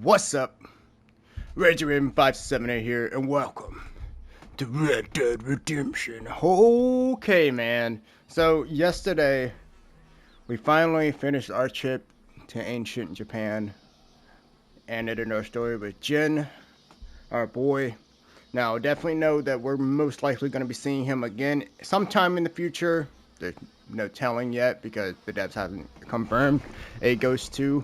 What's up? RageRaven578 here, and welcome to Red Dead Redemption. Okay, man. So, yesterday, we finally finished our trip to ancient Japan. And ended our story with Jin, our boy. Now, definitely know that we're most likely going to be seeing him again sometime in the future. There's no telling yet because the devs haven't confirmed a Ghost 2.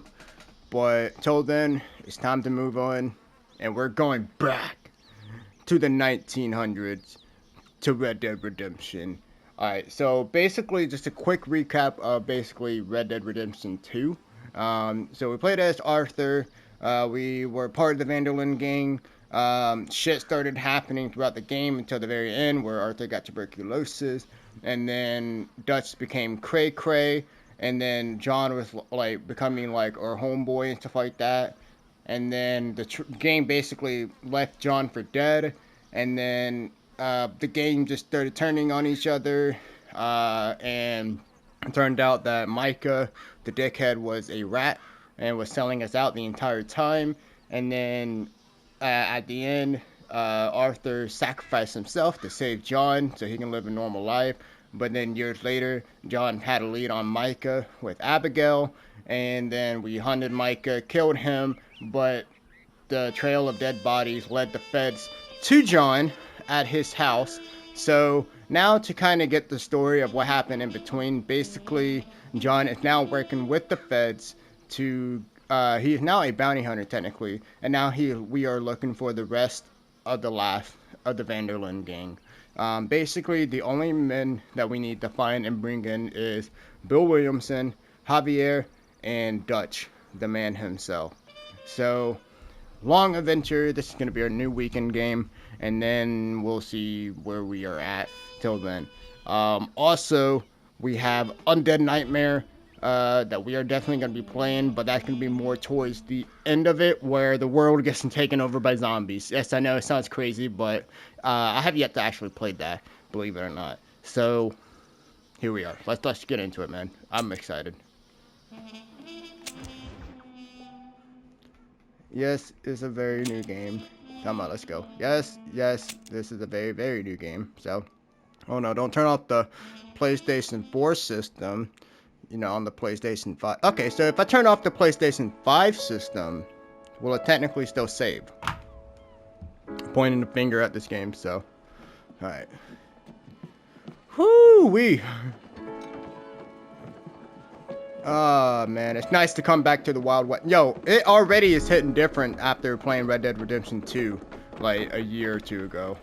But till then, it's time to move on. And we're going back to the 1900s to Red Dead Redemption. Alright, so basically just a quick recap of basically Red Dead Redemption 2. So we played as Arthur. We were part of the Van der Linde gang. Shit started happening throughout the game until the very end where Arthur got tuberculosis. And then Dutch became Cray Cray. And then John was like becoming like our homeboy and stuff like that. And then the game basically left John for dead. And then the game just started turning on each other. And it turned out that Micah, the dickhead, was a rat and was selling us out the entire time. And then at the end, Arthur sacrificed himself to save John so he can live a normal life. But then years later, John had a lead on Micah with Abigail, and then we hunted Micah, killed him, but the trail of dead bodies led the feds to John at his house. So now to kind of get the story of what happened in between, basically John is now working with the feds to, he is now a bounty hunter technically, and now we are looking for the rest of the last of the Van der Linde gang. Basically, the only men that we need to find and bring in is Bill Williamson, Javier, and Dutch, the man himself. So, long adventure. This is going to be our new weekend game, and then we'll see where we are at till then. Also, we have Undead Nightmare that we are definitely going to be playing, but that's going to be more towards the end of it where the world gets taken over by zombies. Yes, I know it sounds crazy, but I have yet to actually play that, believe it or not. So, here we are. Let's get into it, man. I'm excited. Yes, it's a very new game. Come on, let's go. Yes, this is a very, very new game. So, oh no, don't turn off the PlayStation 4 system. You know, on the PlayStation 5. Okay, so if I turn off the PlayStation 5 system, will it technically still save? Pointing the finger at this game, so. Alright. Whoo-wee! Oh, man, it's nice to come back to the Wild West. Yo, it already is hitting different after playing Red Dead Redemption 2, like, a year or two ago.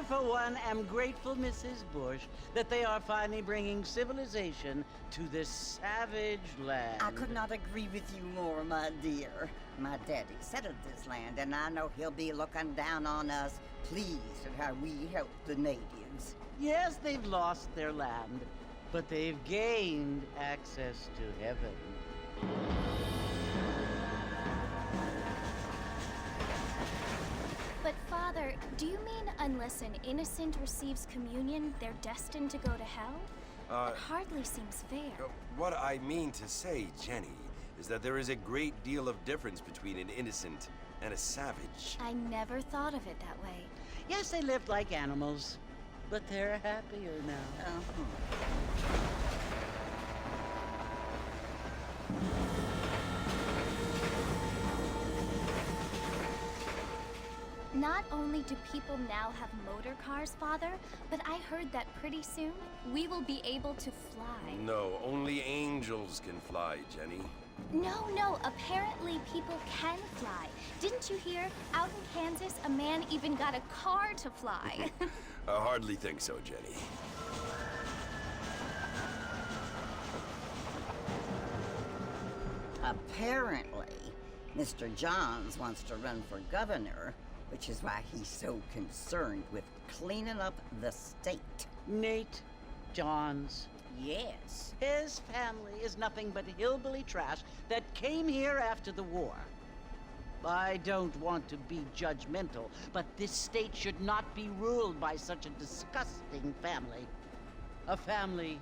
For one, am grateful, Mrs. Bush, that they are finally bringing civilization to this savage land. I could not agree with you more, my dear. my daddy settled this land, and I know he'll be looking down on us, pleased at how we help the natives. Yes, they've lost their land, but they've gained access to heaven. But Father, do you mean unless an innocent receives communion, they're destined to go to hell? That hardly seems fair. What I mean to say, Jenny, is that there is a great deal of difference between an innocent and a savage. I never thought of it that way. Yes, they lived like animals, but they're happier now. Not only do people now have motor cars, Father, but I heard that pretty soon we will be able to fly. No, only angels can fly, Jenny. No, apparently people can fly. Didn't you hear? Out in Kansas, a man even got a car to fly. I hardly think so, Jenny. Apparently, Mr. Johns wants to run for governor, which is why he's so concerned with cleaning up the state. Nate Johns. Yes. His family is nothing but hillbilly trash that came here after the war. I don't want to be judgmental, but this state should not be ruled by such a disgusting family. A family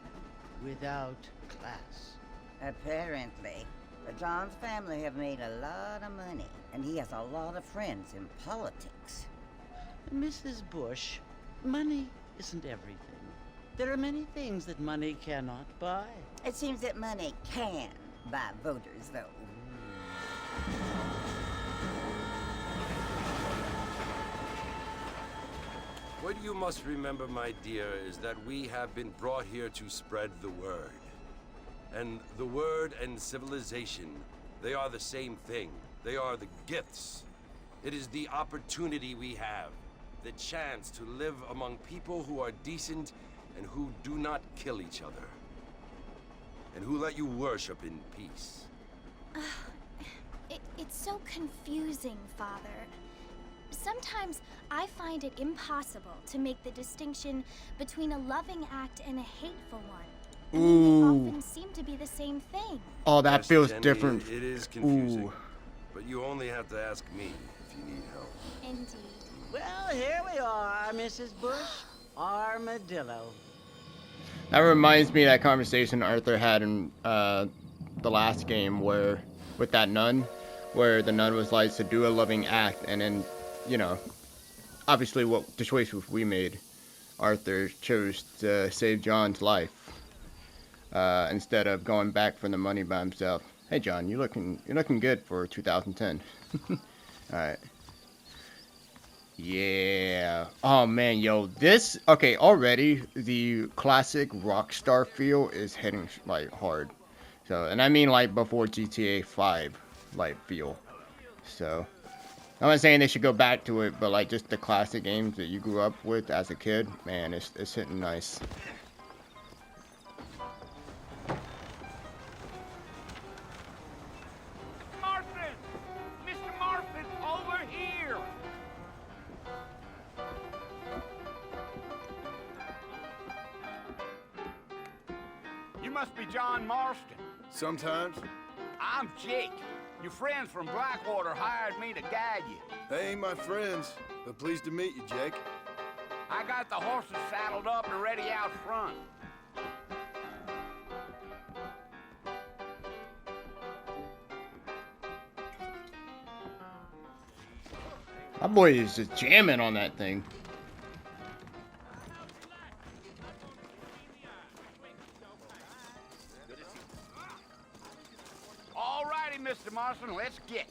without class. Apparently, the Johns family have made a lot of money, and he has a lot of friends in politics. Mrs. Bush, money isn't everything. There are many things that money cannot buy. It seems that money can buy voters, though. What you must remember, my dear, is that we have been brought here to spread the word. And the word and civilization, they are the same thing. They are the gifts. It is the opportunity we have, the chance to live among people who are decent and who do not kill each other. And who let you worship in peace. It's so confusing, Father. Sometimes I find it impossible to make the distinction between a loving act and a hateful one. I mean, they often seem to be the same thing. Oh, that Yes, feels Jenny, different. It is confusing. Ooh. But you only have to ask me if you need help. Indeed. Well, here we are, Mrs. Bush. Armadillo. That reminds me of that conversation Arthur had in the last game where, with that nun, where the nun was like to do a loving act, and then, you know, obviously what the choice we made, Arthur chose to save John's life instead of going back for the money by himself. Hey John, you're looking good for 2010. All right. Yeah. Oh man, yo, this okay. Already the classic Rockstar feel is hitting like hard. So, and I mean like before GTA 5 like feel. So, I'm not saying they should go back to it, but like just the classic games that you grew up with as a kid, man, it's hitting nice. You must be John Marston. Sometimes. I'm Jake. Your friends from Blackwater hired me to guide you. They ain't my friends, but pleased to meet you, Jake. I got the horses saddled up and ready out front. My boy is just jamming on that thing. Alrighty, Mr. Marston, let's get.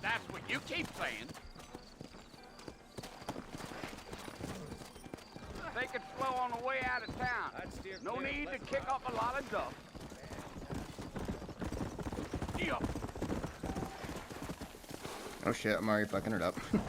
That's what you keep saying. Take it slow on the way out of town. No need to kick up a lot of dust. Yeah. Oh shit, I'm already fucking it up. So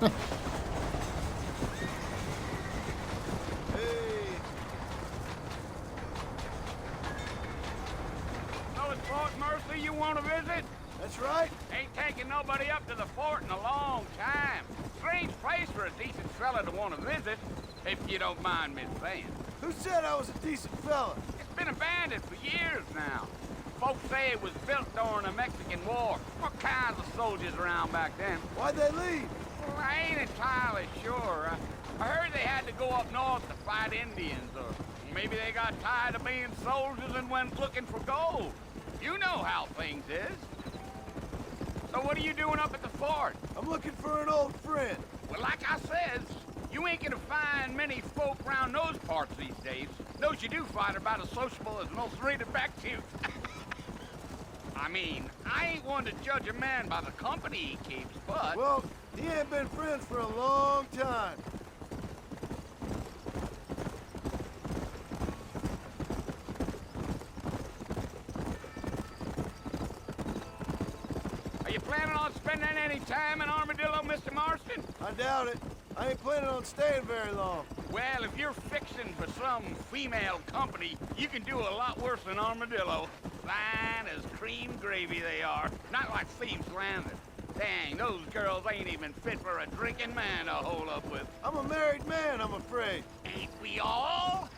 it's Fort Mercy you want to visit? That's right. Ain't taken nobody up to the fort in a long time. Strange place for a decent fella to want to visit, if you don't mind me saying. Who said I was a decent fella? It's been abandoned for years now. Folks say it was built during the Mexican War. What kinds of soldiers around back then? Why'd they leave? Well, I ain't entirely sure. I heard they had to go up north to fight Indians, or maybe they got tired of being soldiers and went looking for gold. You know how things is. So what are you doing up at the fort? I'm looking for an old friend. Well, like I says, you ain't gonna find many folk around those parts these days. Those you do find are about as sociable as most rated back tooth. I mean, I ain't one to judge a man by the company he keeps, but... Well, he ain't been friends for a long time. Are you planning on spending any time in Armadillo, Mr. Marston? I doubt it. I ain't planning on staying very long. Well, if you're fixing for some female company, you can do a lot worse than Armadillo. Fine as cream gravy they are. Not like Thieves Landing. Dang, those girls ain't even fit for a drinking man to hold up with. I'm a married man, I'm afraid. Ain't we all?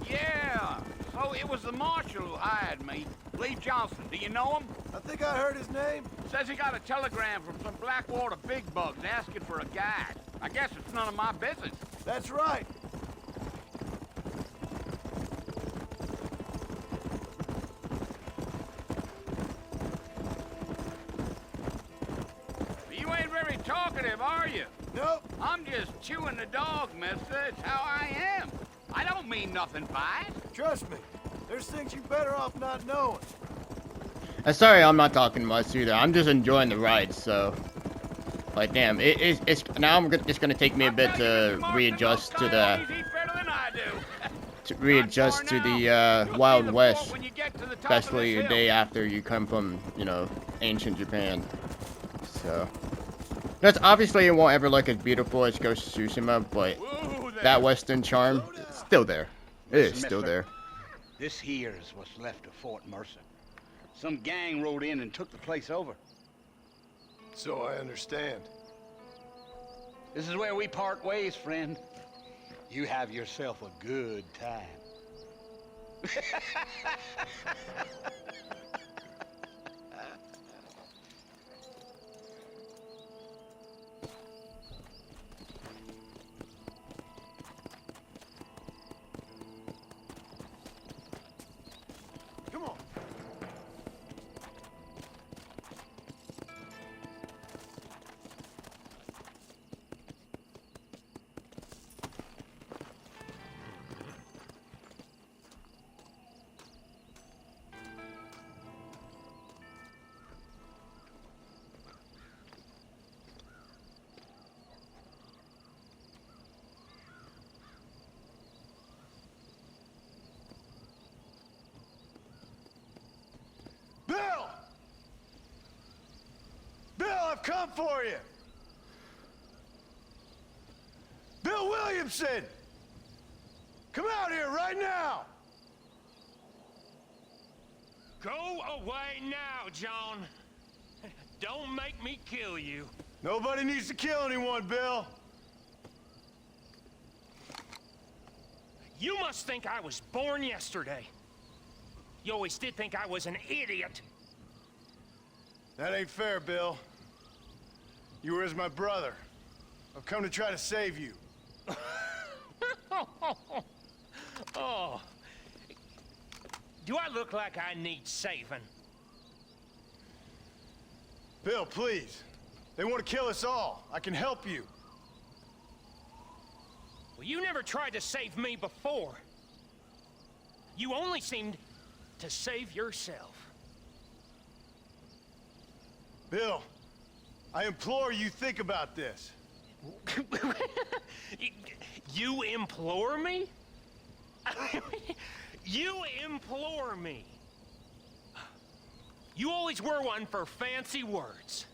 Yeah, so it was the marshal who hired me. Lee Johnson, do you know him? I think I heard his name. Says he got a telegram from some Blackwater big bugs asking for a guide. I guess it's none of my business. That's right. You ain't very talkative, are you? Nope. I'm just chewing the dog, mister. It's how I am. I don't mean nothing by it. Trust me. There's things you better off not knowing. Sorry, I'm not talking much either. I'm just enjoying the ride, so... Like, damn, it's now it's gonna take me a bit to readjust to the... to readjust to the Wild West. Especially a day after you come from, you know, ancient Japan. So... That's obviously it won't ever look as beautiful as Ghost of Tsushima, but that Western charm, it's still there. It is still there. This here is what's left of Fort Mercer. Some gang rode in and took the place over. So I understand. This is where we part ways, friend. You have yourself a good time. Come on. Bill! Bill, I've come for you! Bill Williamson! Come out here right now! Go away now, John. Don't make me kill you. Nobody needs to kill anyone, Bill. You must think I was born yesterday. You always did think I was an idiot. That ain't fair, Bill. You were as my brother. I've come to try to save you. Oh. Do I look like I need saving? Bill, please. They want to kill us all. I can help you. Well, you never tried to save me before. You only seemed to save yourself. Bill, I implore you think about this. You implore me? You implore me. You always were one for fancy words.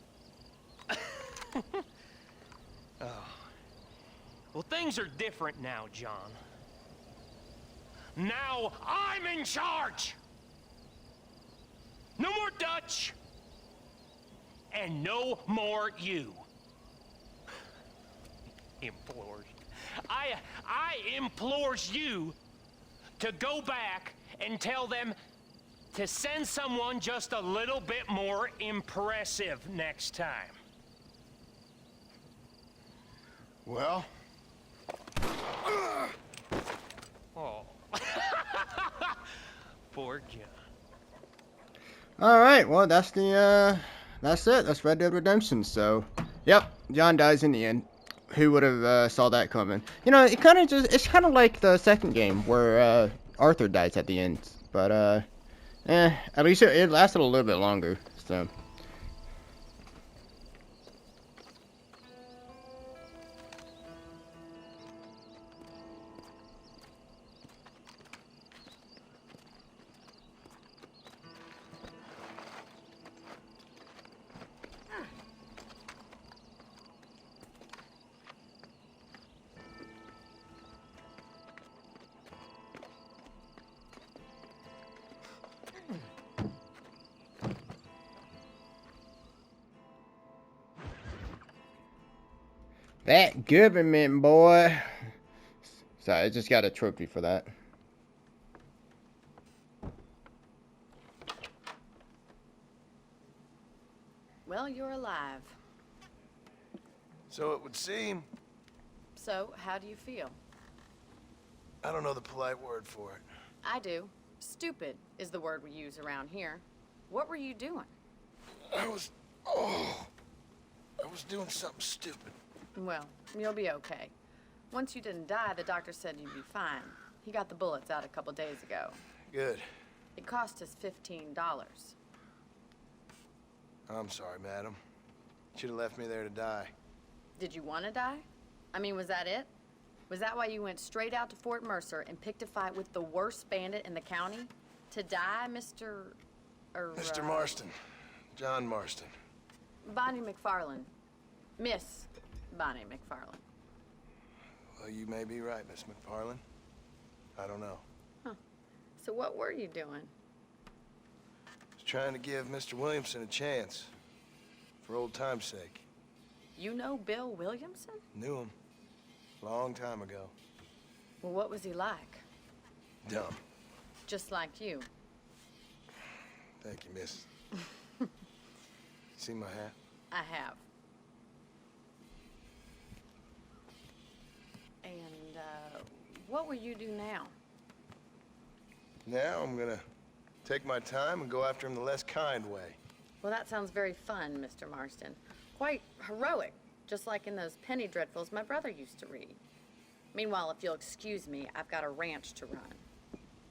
Well, things are different now, John. Now I'm in charge! No more Dutch! And no more you. Implores. I implores you to go back and tell them to send someone just a little bit more impressive next time. Well? Oh. Poor John. All right, well that's it. That's Red Dead Redemption. So, yep, John dies in the end. Who would have saw that coming? You know, it's kind of like the second game where Arthur dies at the end. But at least it lasted a little bit longer. So. That government, boy. Sorry, I just got a trophy for that. Well, you're alive. So it would seem. So, how do you feel? I don't know the polite word for it. I do. Stupid is the word we use around here. What were you doing? I was doing something stupid. Well, you'll be okay. Once you didn't die, the doctor said you'd be fine. He got the bullets out a couple days ago. Good. It cost us $15. I'm sorry, madam. Should have left me there to die. Did you want to die? I mean, was that it? Was that why you went straight out to Fort Mercer and picked a fight with the worst bandit in the county? To die, Mr. Mr. Marston. John Marston. Bonnie McFarland. Miss Bonnie McFarland. Well, you may be right, Miss McFarland. I don't know. Huh. So what were you doing? Was trying to give Mr. Williamson a chance. For old time's sake. You know Bill Williamson? Knew him. Long time ago. Well, what was he like? Dumb. Just like you. Thank you, miss. See my hat? I have. And, what will you do now? Now I'm gonna take my time and go after him the less kind way. Well, that sounds very fun, Mr. Marston. Quite heroic, just like in those penny dreadfuls my brother used to read. Meanwhile, if you'll excuse me, I've got a ranch to run.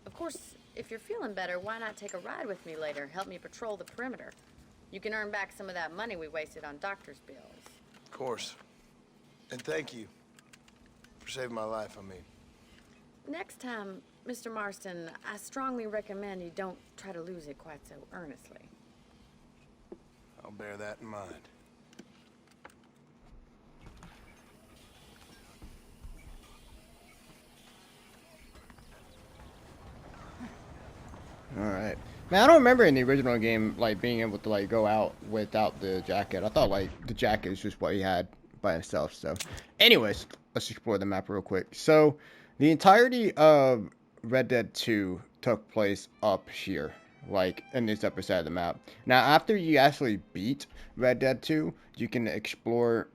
Of course, if you're feeling better, why not take a ride with me later? Help me patrol the perimeter. You can earn back some of that money we wasted on doctor's bills. Of course. And thank you for saving my life, I mean. Next time, Mr. Marston, I strongly recommend you don't try to lose it quite so earnestly. I'll bear that in mind. Alright. Man, I don't remember in the original game, like, being able to, like, go out without the jacket. I thought, like, the jacket is just what he had by himself, so. Anyways, let's explore the map real quick. So, the entirety of Red Dead 2 took place up here, like, in this upper side of the map. Now, after you actually beat Red Dead 2, you can explore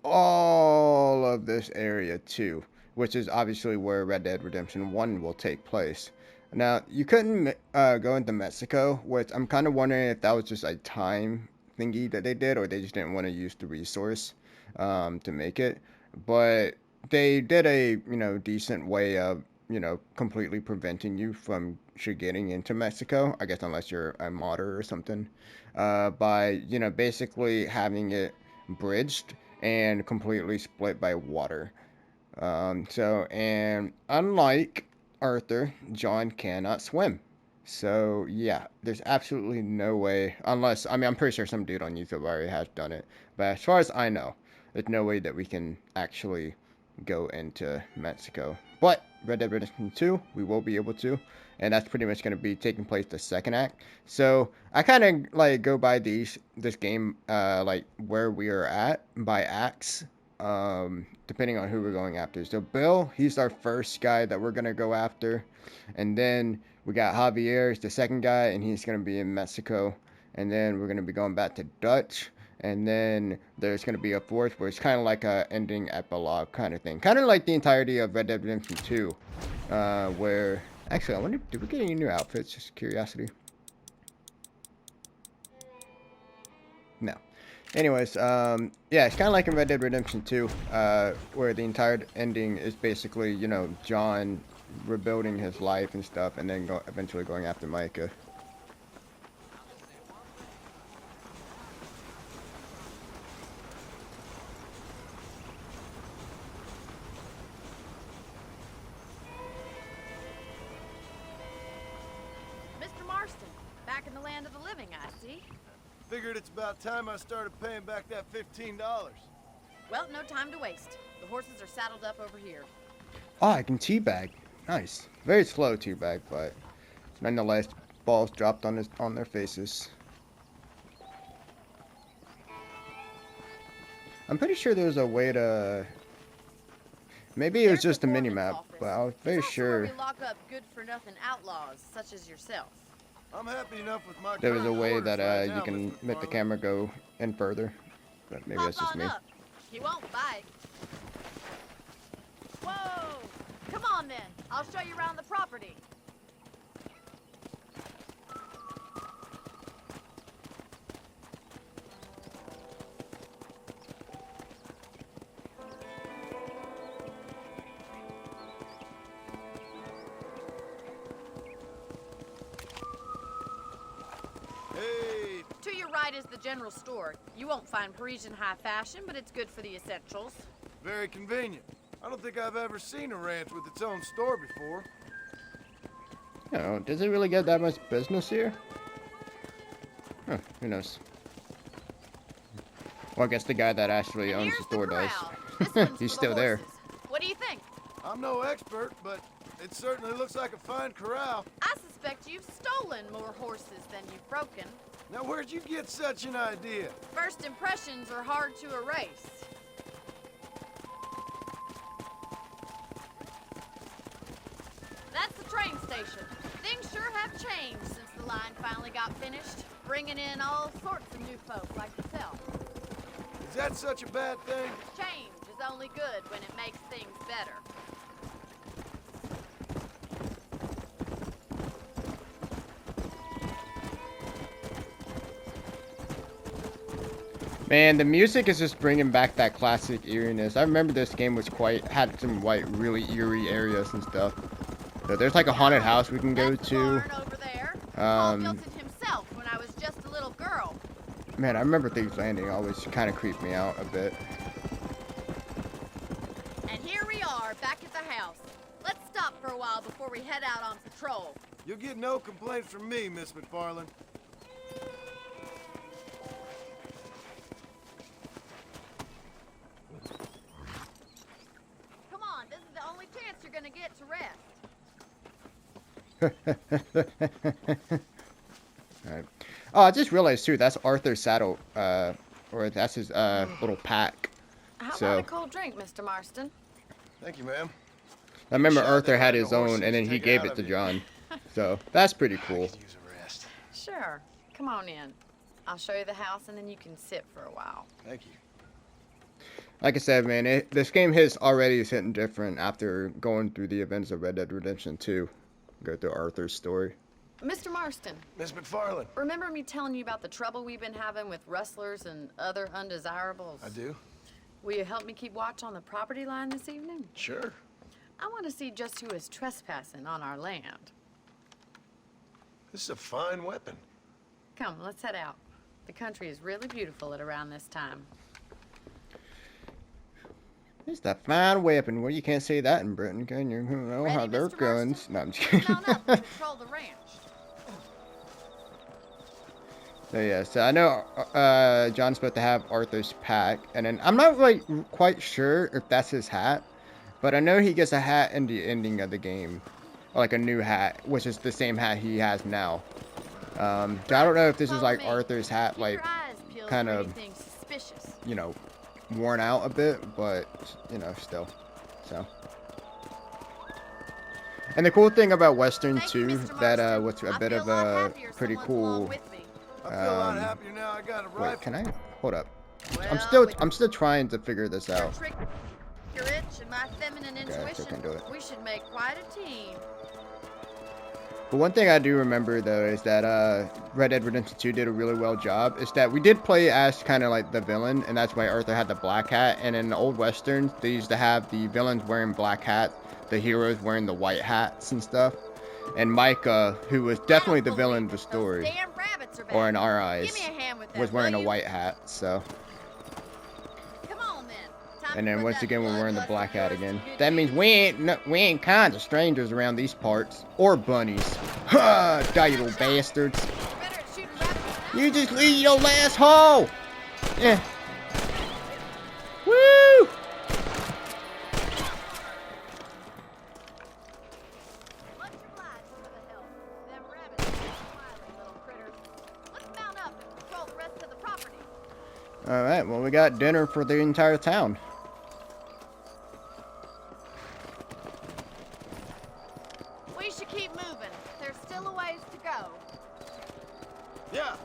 all of this area, too, which is obviously where Red Dead Redemption 1 will take place. Now, you couldn't go into Mexico, which I'm kind of wondering if that was just a time thingy that they did, or they just didn't want to use the resource to make it. But they did a, decent way of, completely preventing you from getting into Mexico, I guess unless you're a modder or something, by, basically having it bridged and completely split by water. And unlike Arthur, John cannot swim. So, yeah, there's absolutely no way, unless, I'm pretty sure some dude on YouTube already has done it, but as far as I know, there's no way that we can actually go into Mexico. But Red Dead Redemption 2, we will be able to, and that's pretty much going to be taking place the second act. So I kind of like go by this game like where we are at by acts, depending on who we're going after. So Bill, he's our first guy that we're going to go after, and then we got Javier, is the second guy, and he's going to be in Mexico, and then we're going to be going back to Dutch. And then there's going to be a fourth where it's kind of like a ending epilogue kind of thing. Kind of like the entirety of Red Dead Redemption 2. Where... Actually, I wonder, did we get any new outfits? Just curiosity. No. Anyways, yeah, it's kind of like in Red Dead Redemption 2. Where the entire ending is basically, you know, John rebuilding his life and stuff. And then eventually going after Micah. Figured it's about time I started paying back that $15. Well, no time to waste. The horses are saddled up over here. Oh, I can teabag. Nice. Very slow teabag, but nonetheless, balls dropped on their faces. I'm pretty sure there's a way to... Maybe it was just a mini-map, but I was very sure... We lock up good-for-nothing outlaws, such as yourself. I'm happy enough with my There was a way quarters that right you now, can Mr. make the Farland. camera go in further, but maybe that's just me. Up. He won't bite. Whoa! Come on then. I'll show you around the property. Hey, To your right is the general store. You won't find Parisian high fashion, but it's good for the essentials. very convenient. I don't think I've ever seen a ranch with its own store before. You know, does it really get that much business here? Huh, who knows? Well, I guess the guy that actually And owns here's the store does. corral. This one's for He's the still there. horses. What do you think? I'm no expert, but it certainly looks like a fine corral. I suspect you've stolen more horses than you've broken. Now, where'd you get such an idea? First impressions are hard to erase. That's the train station. Things sure have changed since the line finally got finished, bringing in all sorts of new folk like yourself. Is that such a bad thing? Change is only good when it makes things better. Man, the music is just bringing back that classic eeriness. I remember this game was had some really eerie areas and stuff. So there's like a haunted house we can go That's the to. barn over there. Paul built it himself when I was just a little girl. Man, I remember Thieves Landing always kind of creeped me out a bit. And here we are, back at the house. Let's stop for a while before we head out on patrol. You'll get no complaints from me, Miss McFarland. Come on, this is the only chance you're gonna get to rest. Alright. Oh, I just realized too, that's Arthur's saddle, or that's his little pack. How So- about a cold drink, Mr. Marston? Thank you, ma'am. I remember Shot Arthur that had like his a own, horse and then to he take gave out it of to you. John. So that's pretty I cool. could use a rest. Sure. Come on in. I'll show you the house and then you can sit for a while. Thank you. Like I said, man, this game already hitting different after going through the events of Red Dead Redemption 2. Go through Arthur's story. Mr. Marston, Miss McFarland. remember me telling you about the trouble we've been having with rustlers and other undesirables? I do. Will you help me keep watch on the property line this evening? Sure. I want to see just who is trespassing on our land. This is a fine weapon. Come, let's head out. The country is really beautiful at around this time. It's that fine weapon. Well, you can't say that in Britain, can you? You know how Ready, they're Mr. guns. Marston? No, I'm just Come kidding. on up and patrol the ranch. So yeah, so I know John's supposed to have Arthur's pack, and then I'm not like quite sure if that's his hat, but I know he gets a hat in the ending of the game, or like a new hat, which is the same hat he has now. I don't know if this is like Arthur's hat, like kind of, you know, worn out a bit, but you know, still. So. And the cool thing about Western too, that what's a bit of a pretty cool. I feel a lot happier now. I got a rifle. Wait, can I hold up? I'm Well, still trying to figure this Your out. trick, your itch, and my feminine Okay, I still intuition. can't do it. We should make quite a team. But one thing I do remember though is that Red Dead Redemption 2 did a really well job. Is that we did play as kind of like the villain, and that's why Arthur had the black hat. And in the old westerns, they used to have the villains wearing black hats, the heroes wearing the white hats and stuff. And Micah, who was definitely the villain of the story, Damn rabbits are back. or in our eyes, Give me a hand with that, was wearing a will you? white hat. So, Come on then. Time and to then put once that again we're wearing the bloodlust black of hat yours again. to good That means we ain't kinds of strangers around these parts, or bunnies. Ha! Die, you little bastards! use. Better at shooting rabbits than You just leave your last hole! Yeah. Woo! Much obliged for the help. Them rabbits are smiling little critters. Let's mount up and patrol the rest of the property. Alright, well we got dinner for the entire town. We should keep moving. There's still a ways to go. Yeah.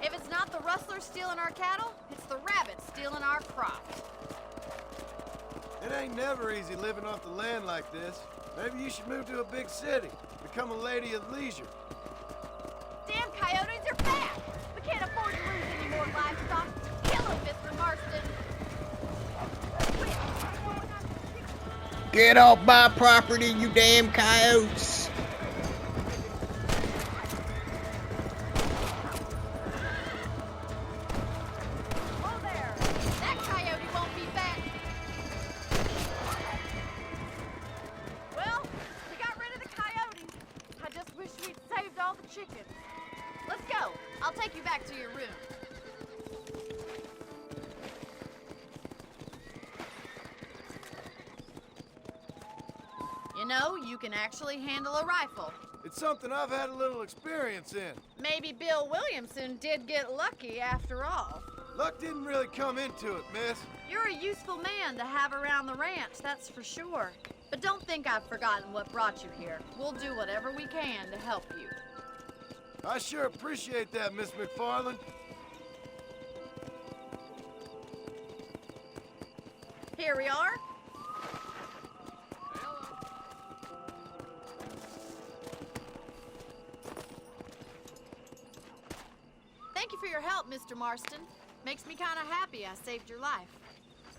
If it's not the rustlers stealing our cattle, it's the rabbits stealing our crops. It ain't never easy living off the land like this. Maybe you should move to a big city. Become a lady of leisure. Damn coyotes are back! We can't afford to lose any more livestock. Kill them, Mr. Marston. Get off my property, you damn coyotes! Oh there! That coyote won't be back. Well, we got rid of the coyotes. I just wish we'd saved all the chickens. Let's go. I'll take you back to your room. You know, you can actually handle a rifle. It's something I've had a little experience in. Maybe Bill Williamson did get lucky after all. Luck didn't really come into it, miss. You're a useful man to have around the ranch, that's for sure. But don't think I've forgotten what brought you here. We'll do whatever we can to help you. I sure appreciate that, Miss McFarland. Here we are. Thank you for your help, Mr. Marston. Makes me kind of happy I saved your life.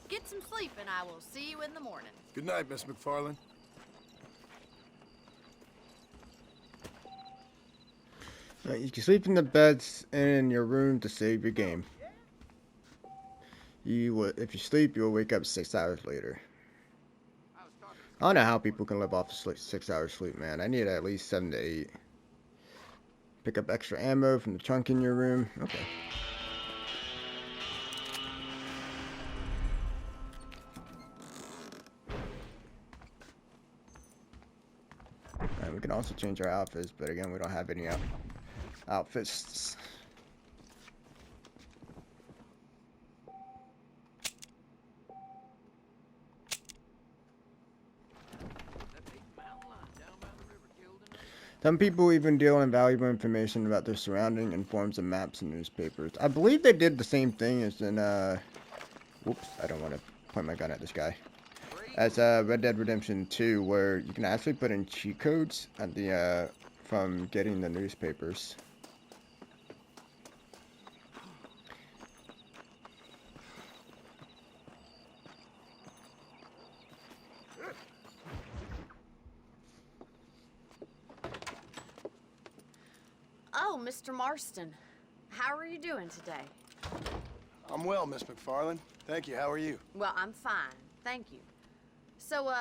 Get some sleep and I will see you in the morning. Good night, Miss McFarland. You can sleep in the beds in your room to save your game. If you sleep, you'll wake up 6 hours later. I don't know how people can live off of 6 hours sleep, man. I need at least 7 to 8. Pick up extra ammo from the trunk in your room. Okay. Alright, we can also change our outfits, but again, we don't have any outfits. Some people even deal in valuable information about their surrounding in forms of maps and newspapers. I believe they did the same thing as in, whoops, I don't want to point my gun at this guy. As Red Dead Redemption 2, where you can actually put in cheat codes at the, from getting the newspapers. Oh, Mr. Marston. How are you doing today? I'm well, Miss McFarland. Thank you. How are you? Well, I'm fine. Thank you. So,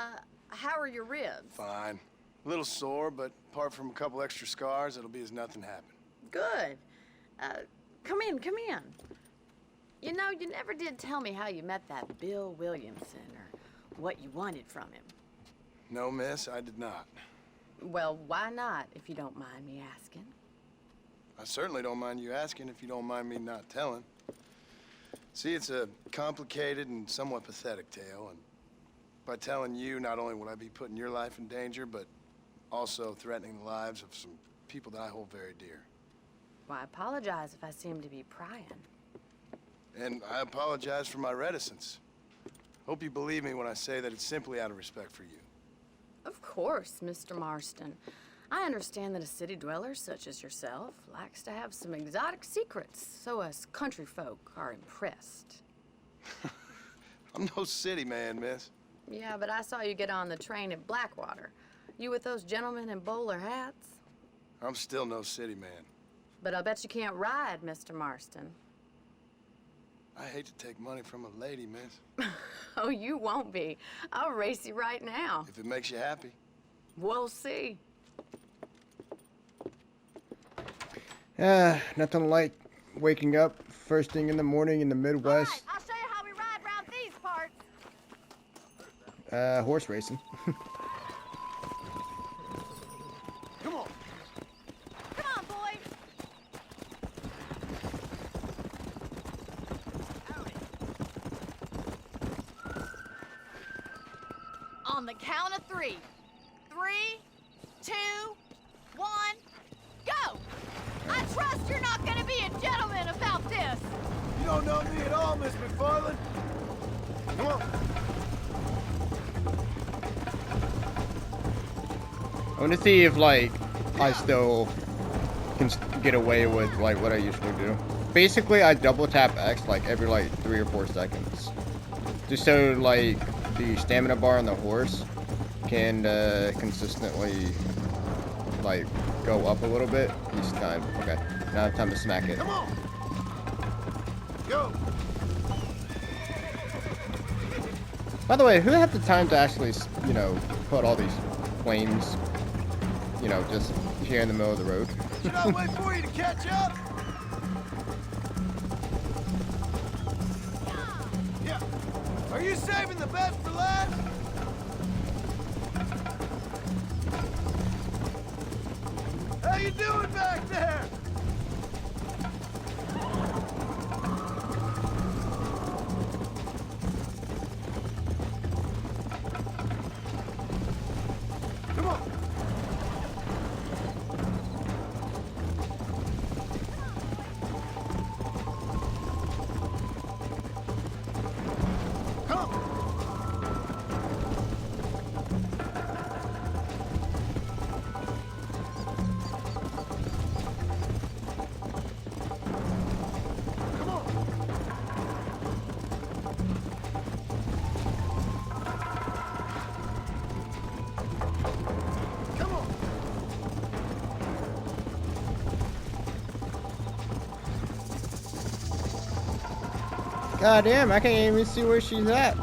how are your ribs? Fine. A little sore, but apart from a couple extra scars, it'll be as nothing happened. Good. Come in, come in. You know, you never did tell me how you met that Bill Williamson or what you wanted from him. No, miss, I did not. Well, why not, if you don't mind me asking? I certainly don't mind you asking if you don't mind me not telling. See, it's a complicated and somewhat pathetic tale, and by telling you, not only would I be putting your life in danger, but also threatening the lives of some people that I hold very dear. Well, I apologize if I seem to be prying. And I apologize for my reticence. Hope you believe me when I say that it's simply out of respect for you. Of course, Mr. Marston. I understand that a city dweller such as yourself likes to have some exotic secrets, so us country folk are impressed. I'm no city man, miss. Yeah, but I saw you get on the train at Blackwater. You with those gentlemen in bowler hats? I'm still no city man. But I bet you can't ride, Mr. Marston. I hate to take money from a lady, miss. Oh, you won't be. I'll race you right now. If it makes you happy. We'll see. Nothing like waking up first thing in the morning in the Midwest. All right, I'll show you how we ride around these parts. Horse racing. Come on. Come on, boys. On the count of 3. 3, 2, 1, go! I trust you're not gonna be a gentleman about this. You don't know me at all, Miss McFarland. Come on. I want to see if, like, I still can get away with, like, what I usually do. Basically, I double tap X, like, every, like, 3 or 4 seconds. Just so, like, the stamina bar on the horse can consistently, like, go up a little bit each time. Okay, now it's time to smack it. Come on. Go. By the way, who had the time to actually, you know, put all these flames, you know, just here in the middle of the road? Should I wait for you to catch up? Yeah. Are you saving the best for last? How you doing back there? Come on. Come. Come on. Come on. God damn, I can't even see where she's at.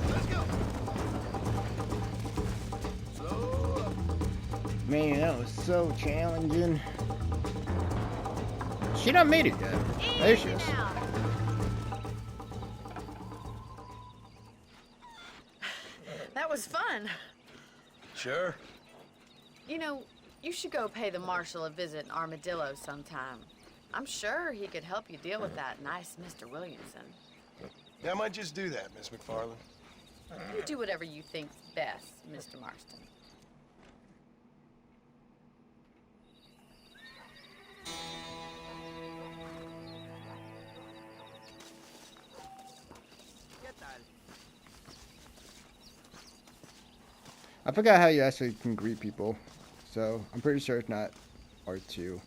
Let's go. Let's go. Slow up. Man, that was so challenging. She done made it yet. There she is. That was fun. Sure. You know, you should go pay the marshal a visit in Armadillo sometime. I'm sure he could help you deal with that nice Mr. Williamson. Yeah, I might just do that, Miss McFarland. You do whatever you think's best, Mr. Marston. I forgot how you actually can greet people, so I'm pretty sure it's not R2.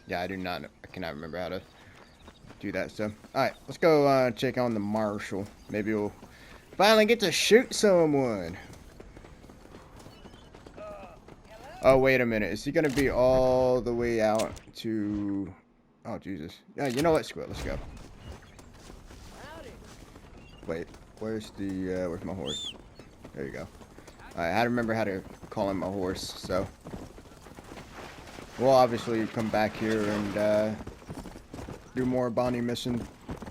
Yeah, I do not know. I cannot remember how to do that. So, alright, let's go check on the marshal. Maybe we'll finally get to shoot someone. Oh, wait a minute. Is he going to be all the way out to... Oh, Jesus. Yeah, you know what? Screw it. Let's go. Wait. Where's my horse? There you go. Alright, I had to remember how to call him a horse, so... We'll obviously come back here and do more bounty mission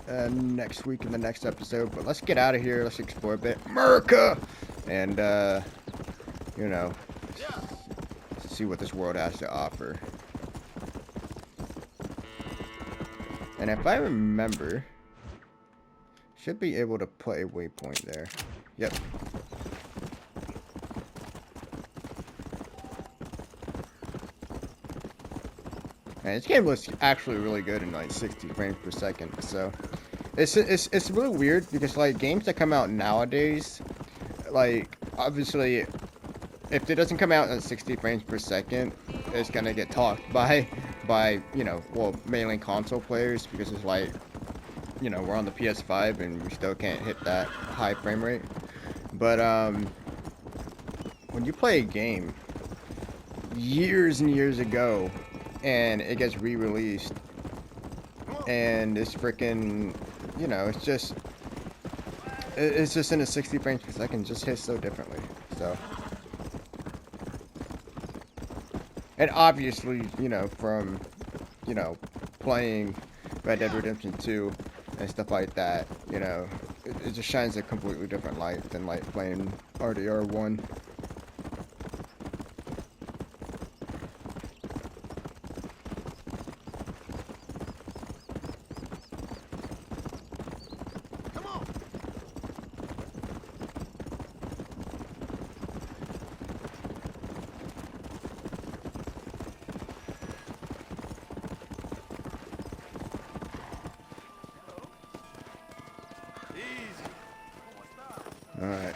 next week in the next episode. But let's get out of here. Let's explore a bit. America! And, you know... see what this world has to offer. And if I remember, should be able to put a waypoint there. Yep. Man, this game looks actually really good in like 60 frames per second. So it's really weird because like games that come out nowadays, like obviously if it doesn't come out at 60 frames per second, it's gonna get talked by you know, well, mainly console players, because it's like, you know, we're on the PS5 and we still can't hit that high frame rate. But when you play a game years and years ago and it gets re-released and it's freaking, you know, it's just in a 60 frames per second, it just hits so differently. So, and obviously, you know, from, you know, playing Red Dead Redemption 2 and stuff like that, you know, it just shines a completely different light than like playing RDR 1. Alright.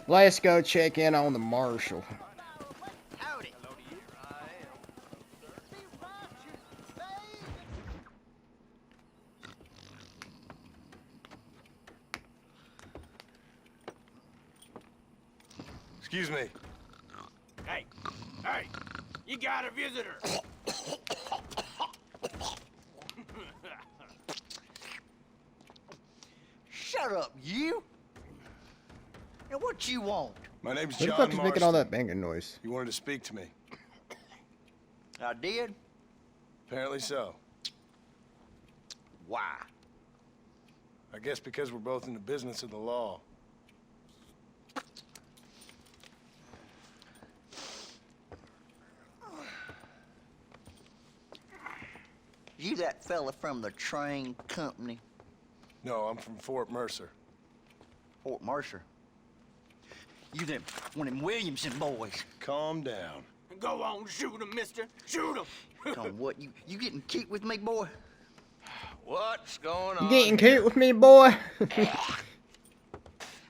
Let's go check in on the marshal. Howdy. Excuse me. Hey, you got a visitor. Shut up, you. Now, what you want? My name's Who the John fuck is Marston. making all that banging noise? You wanted to speak to me. I did? Apparently so. Why? I guess because we're both in the business of the law. You that fella from the train company? No, I'm from Fort Mercer. Fort Mercer? You them, one of them Williamson boys. Calm down. Go on, shoot him, mister. Shoot him. Come on, what, you getting cute with me, boy? What's going You on? getting cute with me, boy? I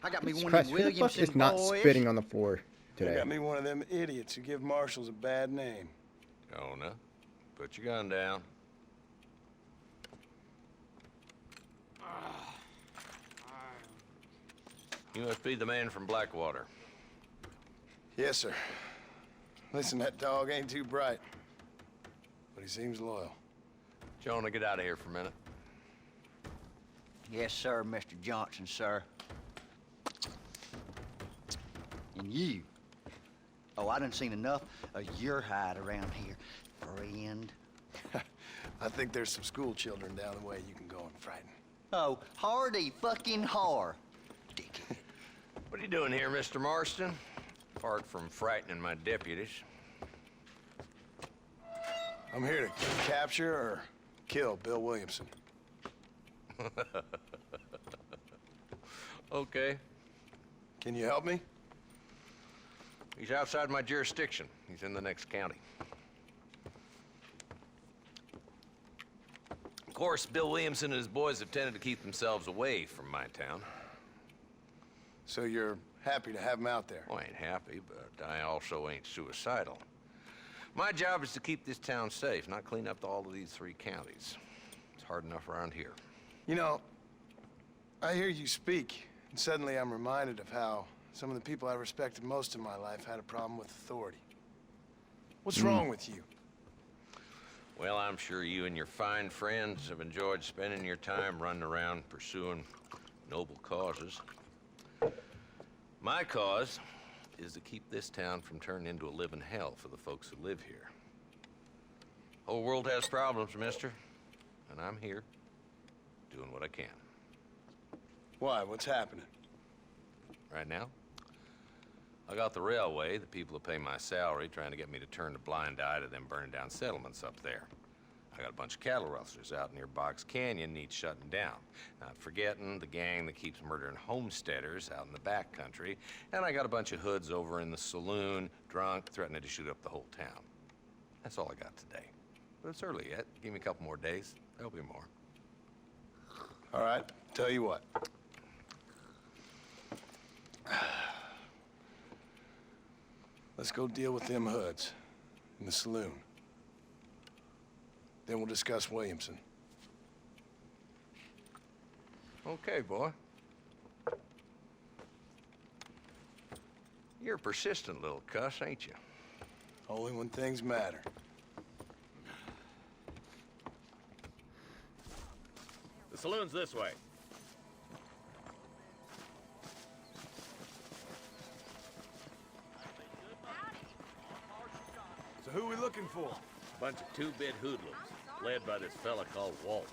got me Jesus one Christ, of who them the fuck Williamson is not boys. spitting on the floor You today? got me one of them idiots who give marshals a bad name. Jonah, put your gun down. You must be the man from Blackwater. Yes, sir. Listen, that dog ain't too bright, but he seems loyal. Jonah, get out of here for a minute. Yes, sir, Mr. Johnson, sir. And you. Oh, I done seen enough of your hide around here, friend. I think there's some school children down the way you can go and frighten. Oh, hardy fucking har. Dickhead. What are you doing here, Mr. Marston? Apart from frightening my deputies. I'm here to capture or kill Bill Williamson. Okay. Can you help me? He's outside my jurisdiction. He's in the next county. Of course, Bill Williamson and his boys have tended to keep themselves away from my town. So you're happy to have him out there? Well, I ain't happy, but I also ain't suicidal. My job is to keep this town safe, not clean up all of these 3 counties. It's hard enough around here. You know, I hear you speak, and suddenly I'm reminded of how some of the people I respected most in my life had a problem with authority. What's wrong with you? Well, I'm sure you and your fine friends have enjoyed spending your time running around pursuing noble causes. My cause is to keep this town from turning into a living hell for the folks who live here. Whole world has problems, mister, and I'm here doing what I can. Why? What's happening? Right now, I got the railway, the people who pay my salary, trying to get me to turn a blind eye to them burning down settlements up there. I got a bunch of cattle rustlers out near Box Canyon needs shutting down. Not forgetting the gang that keeps murdering homesteaders out in the back country. And I got a bunch of hoods over in the saloon, drunk, threatening to shoot up the whole town. That's all I got today. But it's early yet. Give me a couple more days. There'll be more. All right, tell you what. Let's go deal with them hoods in the saloon. Then we'll discuss Williamson. Okay, boy. You're a persistent little cuss, ain't you? Only when things matter. The saloon's this way. So who are we looking for? Bunch of two-bit hoodlums, led by this fella called Walton.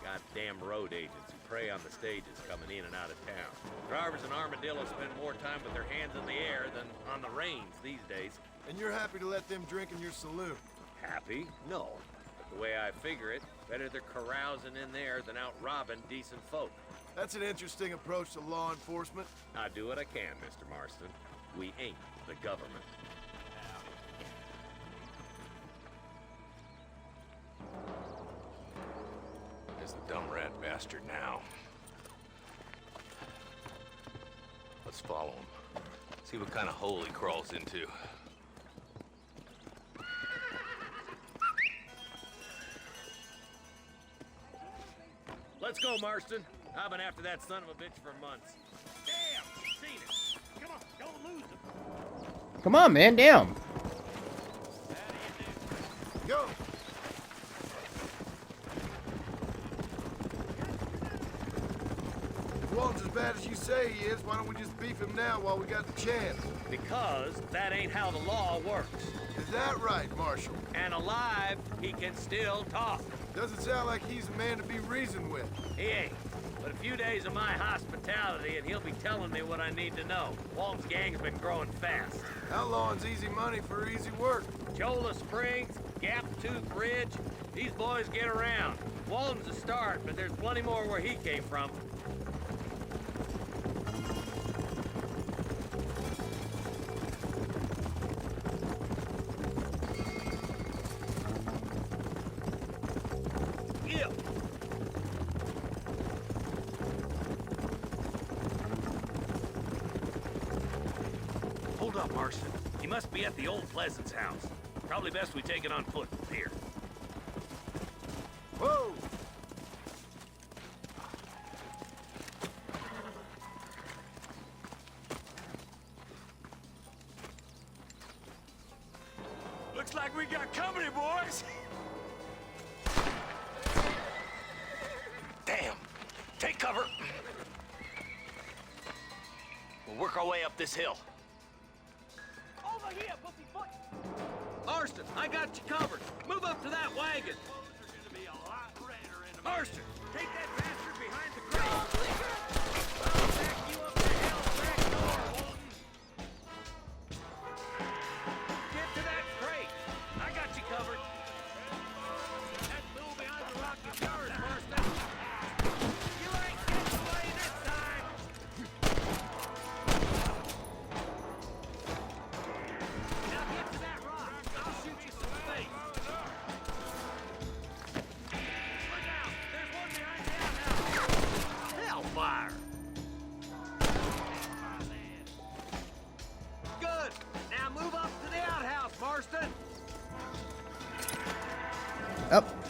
Goddamn road agents who prey on the stages coming in and out of town. Drivers in Armadillo spend more time with their hands in the air than on the reins these days. And you're happy to let them drink in your saloon? Happy? No. But the way I figure it, better they're carousing in there than out robbing decent folk. That's an interesting approach to law enforcement. I do what I can, Mr. Marston. We ain't the government. There's the dumb rat bastard now. Let's follow him. See what kind of hole he crawls into. Let's go, Marston. I've been after that son of a bitch for months. Damn! Seen it! Come on, don't lose him! Come on, man, damn. Go! If Walton's as bad as you say he is, why don't we just beef him now while we got the chance? Because that ain't how the law works. Is that right, Marshal? And alive, he can still talk. Doesn't sound like he's a man to be reasoned with. He ain't. But a few days of my hospitality and he'll be telling me what I need to know. Walton's gang's been growing fast. Outlawing's easy money for easy work. Cholla Springs, Gap Tooth Ridge, these boys get around. Walton's a start, but there's plenty more where he came from. Hold up, Marston. He must be at the old Pleasance house. Probably best we take it on foot from here. Whoa! Looks like we got company, boys! Damn! Take cover! We'll work our way up this hill. Over here, pussyfoot! Marston, I got you covered. Move up to that wagon. Marston, take that bastard behind the crate. I'll back you up to hell's back door, Walton. Get to that crate. I got you covered. That move behind the rock is yours, Marston. You ain't getting away this time. Now get to that rock. I'll shoot you some space. Look out! There's one behind the outhouse.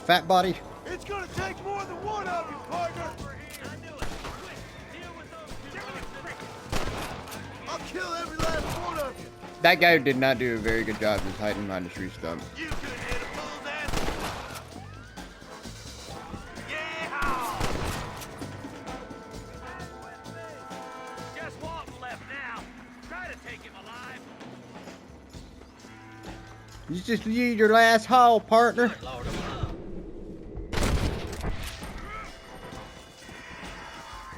fat body. It's gonna take more than one of you, partner. I'll kill every last one of you. That guy did not do a very good job just hiding behind the tree stump. You could hit a bull's ass. Yeah! Just Walton left now. Try to take him alive. You just used your last haul, partner. Load him up.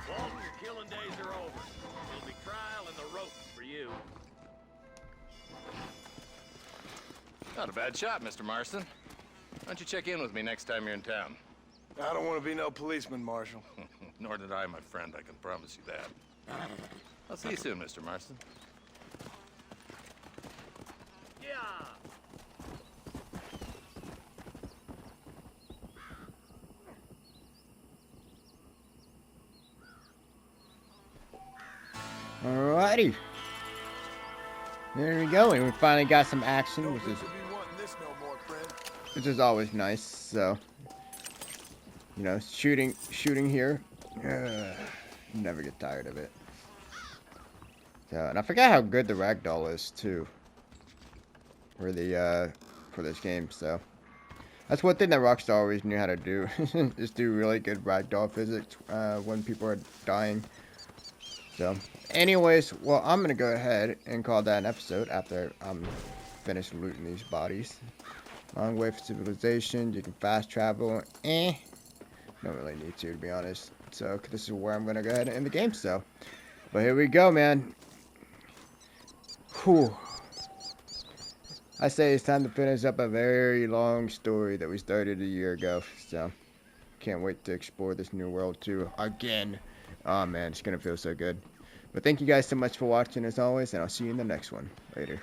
Walton, your killing days are over. It'll be trial and the ropes for you. Not a bad shot, Mr. Marston. Why don't you check in with me next time you're in town? I don't want to be no policeman, Marshal. Nor did I, my friend. I can promise you that. I'll see you soon, Mr. Marston. Yeah. Alrighty. There we go, and we finally got some action, which is always nice. So, you know, shooting here. Never get tired of it. So, and I forgot how good the ragdoll is too. For the for this game. So, that's one thing that Rockstar always knew how to do. Is do really good ragdoll physics when people are dying. So, anyways, well, I'm gonna go ahead and call that an episode after I'm finished looting these bodies. Long way for civilization. You can fast travel. Don't really need to be honest. So, this is where I'm gonna go ahead and end the game. So, but here we go, man. Whew. I say it's time to finish up a very long story that we started a year ago. So, can't wait to explore this new world too again. Oh man, it's gonna feel so good. But thank you guys so much for watching as always, and I'll see you in the next one. Later.